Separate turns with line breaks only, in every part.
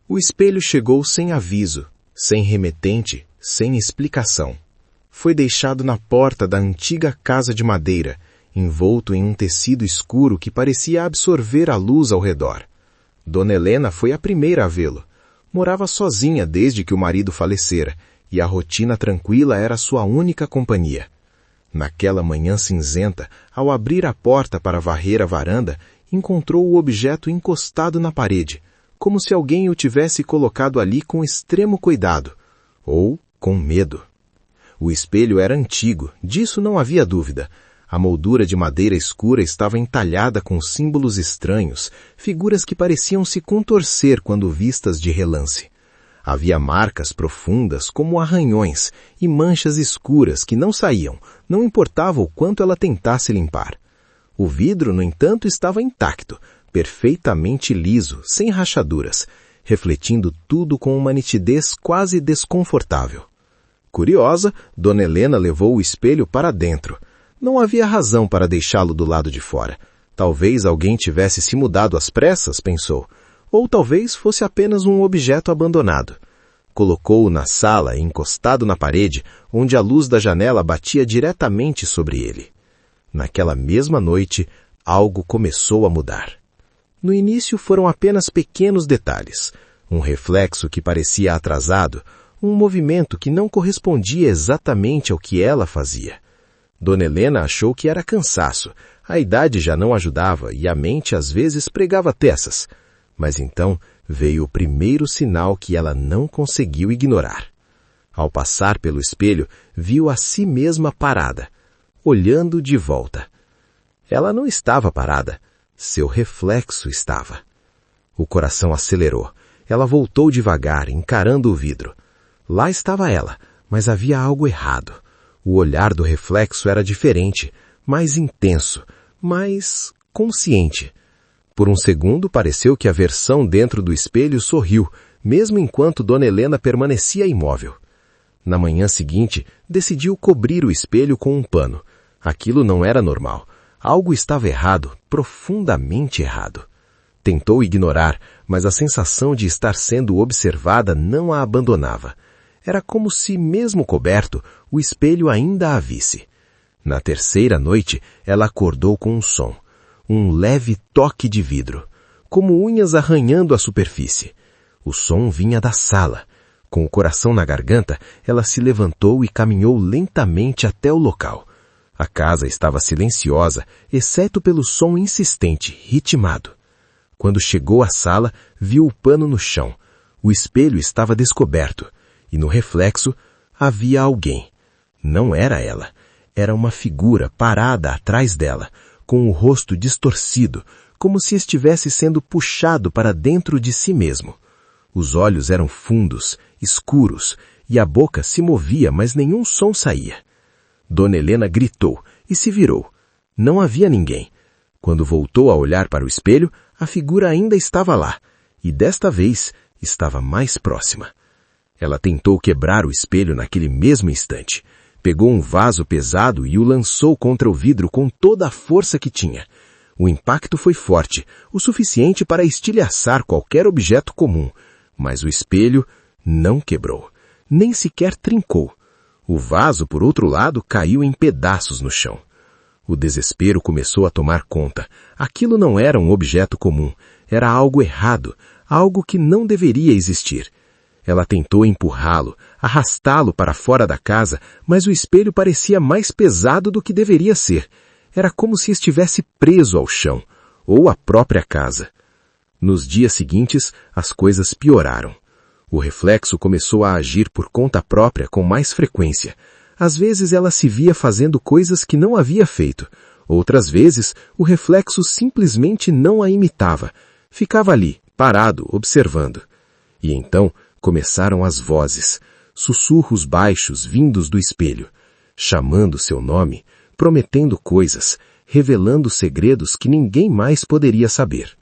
O espelho chegou sem aviso, sem remetente, sem explicação. Foi deixado na porta da antiga casa de madeira, envolto em um tecido escuro que parecia absorver a luz ao redor. Dona Helena foi a primeira a vê-lo. Morava sozinha desde que o marido falecera, e a rotina tranquila era sua única companhia. Naquela manhã cinzenta, ao abrir a porta para varrer a varanda, encontrou o objeto encostado na parede, como se alguém o tivesse colocado ali com extremo cuidado, ou com medo. O espelho era antigo, disso não havia dúvida. A moldura de madeira escura estava entalhada com símbolos estranhos, figuras que pareciam se contorcer quando vistas de relance. Havia marcas profundas como arranhões e manchas escuras que não saíam, não importava o quanto ela tentasse limpar. O vidro, no entanto, estava intacto, perfeitamente liso, sem rachaduras, refletindo tudo com uma nitidez quase desconfortável. Curiosa, Dona Helena levou o espelho para dentro. Não havia razão para deixá-lo do lado de fora. Talvez alguém tivesse se mudado às pressas, pensou, ou talvez fosse apenas um objeto abandonado. Colocou-o na sala, encostado na parede, onde a luz da janela batia diretamente sobre ele. Naquela mesma noite, algo começou a mudar. No início foram apenas pequenos detalhes, um reflexo que parecia atrasado, um movimento que não correspondia exatamente ao que ela fazia. Dona Helena achou que era cansaço, a idade já não ajudava e a mente às vezes pregava peças. Mas então veio o primeiro sinal que ela não conseguiu ignorar. Ao passar pelo espelho, viu a si mesma parada, olhando de volta. Ela não estava parada, seu reflexo estava. O coração acelerou. Ela voltou devagar, encarando o vidro. Lá estava ela, mas havia algo errado. O olhar do reflexo era diferente, mais intenso, mais consciente. Por um segundo pareceu que a versão dentro do espelho sorriu, mesmo enquanto Dona Helena permanecia imóvel. Na manhã seguinte, decidiu cobrir o espelho com um pano. Aquilo não era normal. Algo estava errado, profundamente errado. Tentou ignorar, mas a sensação de estar sendo observada não a abandonava. Era como se, mesmo coberto, o espelho ainda a visse. Na terceira noite, ela acordou com um som. Um leve toque de vidro, como unhas arranhando a superfície. O som vinha da sala. Com o coração na garganta, ela se levantou e caminhou lentamente até o local. A casa estava silenciosa, exceto pelo som insistente, ritmado. Quando chegou à sala, viu o pano no chão. O espelho estava descoberto, e no reflexo havia alguém. Não era ela. Era uma figura parada atrás dela, com o rosto distorcido, como se estivesse sendo puxado para dentro de si mesmo. Os olhos eram fundos, escuros, e a boca se movia, mas nenhum som saía. Dona Helena gritou e se virou. Não havia ninguém. Quando voltou a olhar para o espelho, a figura ainda estava lá, e desta vez estava mais próxima. Ela tentou quebrar o espelho naquele mesmo instante. Pegou um vaso pesado e o lançou contra o vidro com toda a força que tinha. O impacto foi forte, o suficiente para estilhaçar qualquer objeto comum, mas o espelho não quebrou, nem sequer trincou. O vaso, por outro lado, caiu em pedaços no chão. O desespero começou a tomar conta. Aquilo não era um objeto comum, era algo errado, algo que não deveria existir. Ela tentou empurrá-lo, arrastá-lo para fora da casa, mas o espelho parecia mais pesado do que deveria ser. Era como se estivesse preso ao chão, ou à própria casa. Nos dias seguintes, as coisas pioraram. O reflexo começou a agir por conta própria com mais frequência. Às vezes ela se via fazendo coisas que não havia feito. Outras vezes, o reflexo simplesmente não a imitava. Ficava ali, parado, observando. E então começaram as vozes, sussurros baixos vindos do espelho, chamando seu nome, prometendo coisas, revelando segredos que ninguém mais poderia saber.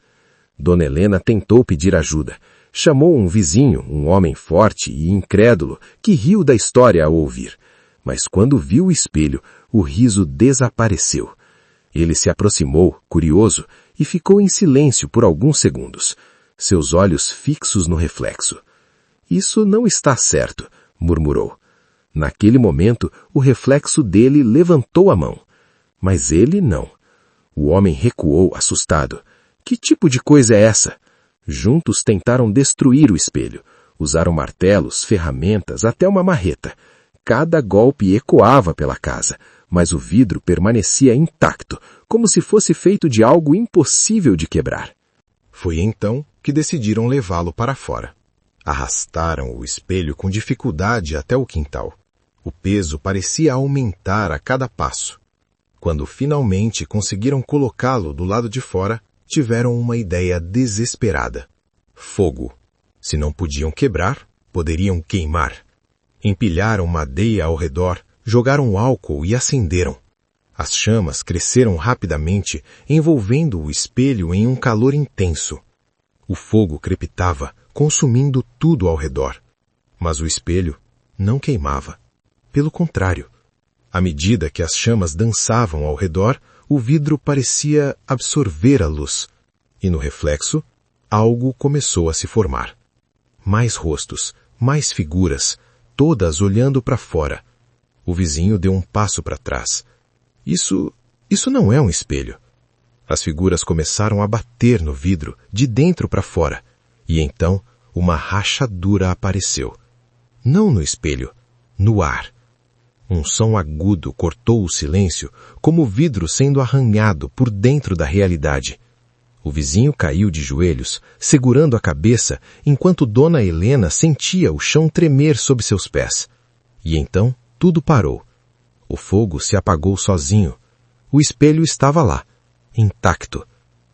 Dona Helena tentou pedir ajuda. Chamou um vizinho, um homem forte e incrédulo, que riu da história ao ouvir. Mas quando viu o espelho, o riso desapareceu. Ele se aproximou, curioso, e ficou em silêncio por alguns segundos. seus olhos fixos no reflexo. Isso não está certo, murmurou. Naquele momento, o reflexo dele levantou a mão. Mas ele não. O homem recuou, assustado. Que tipo de coisa é essa? Juntos tentaram destruir o espelho. Usaram martelos, ferramentas, até uma marreta. Cada golpe ecoava pela casa, mas o vidro permanecia intacto, como se fosse feito de algo impossível de quebrar. Foi então que decidiram levá-lo para fora. Arrastaram o espelho com dificuldade até o quintal. O peso parecia aumentar a cada passo. Quando finalmente conseguiram colocá-lo do lado de fora, tiveram uma ideia desesperada. Fogo. Se não podiam quebrar, poderiam queimar. Empilharam madeira ao redor, jogaram álcool e acenderam. As chamas cresceram rapidamente, envolvendo o espelho em um calor intenso. O fogo crepitava, consumindo tudo ao redor. Mas o espelho não queimava. Pelo contrário, à medida que as chamas dançavam ao redor, o vidro parecia absorver a luz. E no reflexo, algo começou a se formar. Mais rostos, mais figuras, todas olhando para fora. O vizinho deu um passo para trás. Isso não é um espelho. As figuras começaram a bater no vidro, de dentro para fora. E então, uma rachadura apareceu. Não no espelho, no ar. Um som agudo cortou o silêncio, como o vidro sendo arranhado por dentro da realidade. O vizinho caiu de joelhos, segurando a cabeça, enquanto Dona Helena sentia o chão tremer sob seus pés. E então, tudo parou. O fogo se apagou sozinho. O espelho estava lá, intacto.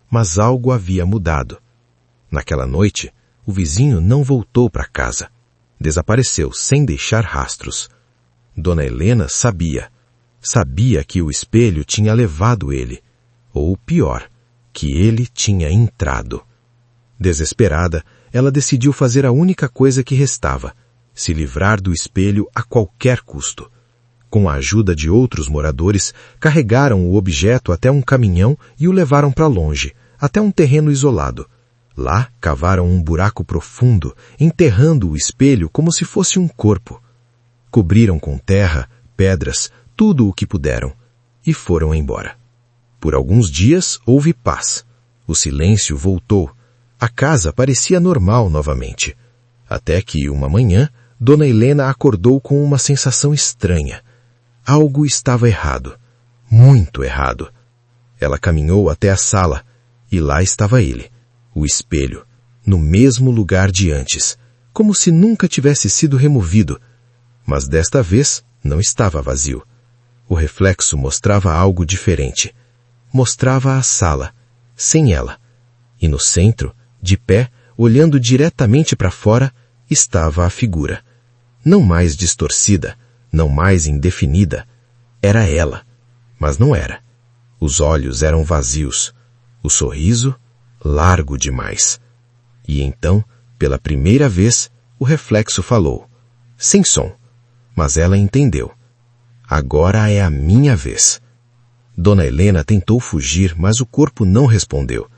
Mas algo havia mudado. Naquela noite, o vizinho não voltou para casa. Desapareceu sem deixar rastros. Dona Helena sabia. Sabia que o espelho tinha levado ele. Ou pior, que ele tinha entrado. Desesperada, ela decidiu fazer a única coisa que restava, se livrar do espelho a qualquer custo. Com a ajuda de outros moradores, carregaram o objeto até um caminhão e o levaram para longe, até um terreno isolado. Lá, cavaram um buraco profundo, enterrando o espelho como se fosse um corpo. Cobriram com terra, pedras, tudo o que puderam, e foram embora. Por alguns dias houve paz. O silêncio voltou. A casa parecia normal novamente. Até que, uma manhã, Dona Helena acordou com uma sensação estranha. Algo estava errado. Muito errado. Ela caminhou até a sala, e lá estava ele, o espelho, no mesmo lugar de antes, como se nunca tivesse sido removido. Mas desta vez não estava vazio. O reflexo mostrava algo diferente. Mostrava a sala, sem ela. E no centro, de pé, olhando diretamente para fora, estava a figura. Não mais distorcida, não mais indefinida. Era ela, mas não era. Os olhos eram vazios. O sorriso, largo demais. E então, pela primeira vez, o reflexo falou. Sem som. Mas ela entendeu. Agora é a minha vez. Dona Helena tentou fugir, mas o corpo não respondeu.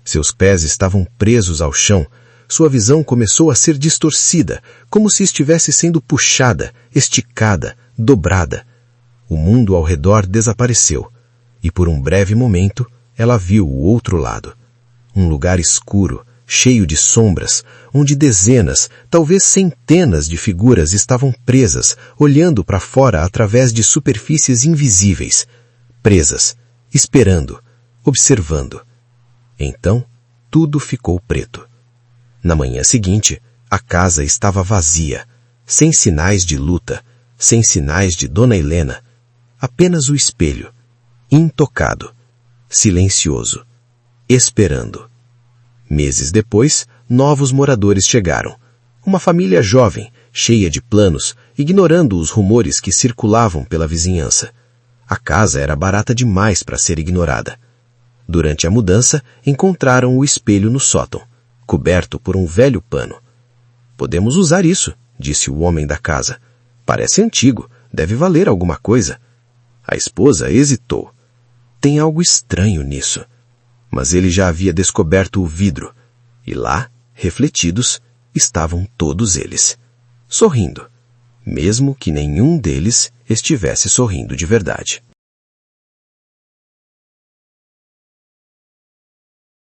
Seus pés estavam presos ao chão. Sua visão começou a ser distorcida, como se estivesse sendo puxada, esticada, dobrada. O mundo ao redor desapareceu. E por um breve momento, ela viu o outro lado. Um lugar escuro, cheio de sombras, onde dezenas, talvez centenas de figuras estavam presas, olhando para fora através de superfícies invisíveis. Presas, esperando, observando. Então, tudo ficou preto. Na manhã seguinte, a casa estava vazia, sem sinais de luta, sem sinais de Dona Helena. Apenas o espelho, intocado, silencioso, esperando. Meses depois, novos moradores chegaram. Uma família jovem, cheia de planos, ignorando os rumores que circulavam pela vizinhança. A casa era barata demais para ser ignorada. Durante a mudança, encontraram o espelho no sótão, coberto por um velho pano. Podemos usar isso, disse o homem da casa. Parece antigo, deve valer alguma coisa. A esposa hesitou. Tem algo estranho nisso. Mas ele já havia descoberto o vidro, e lá refletidos, estavam todos eles, sorrindo, mesmo que nenhum deles estivesse sorrindo de verdade.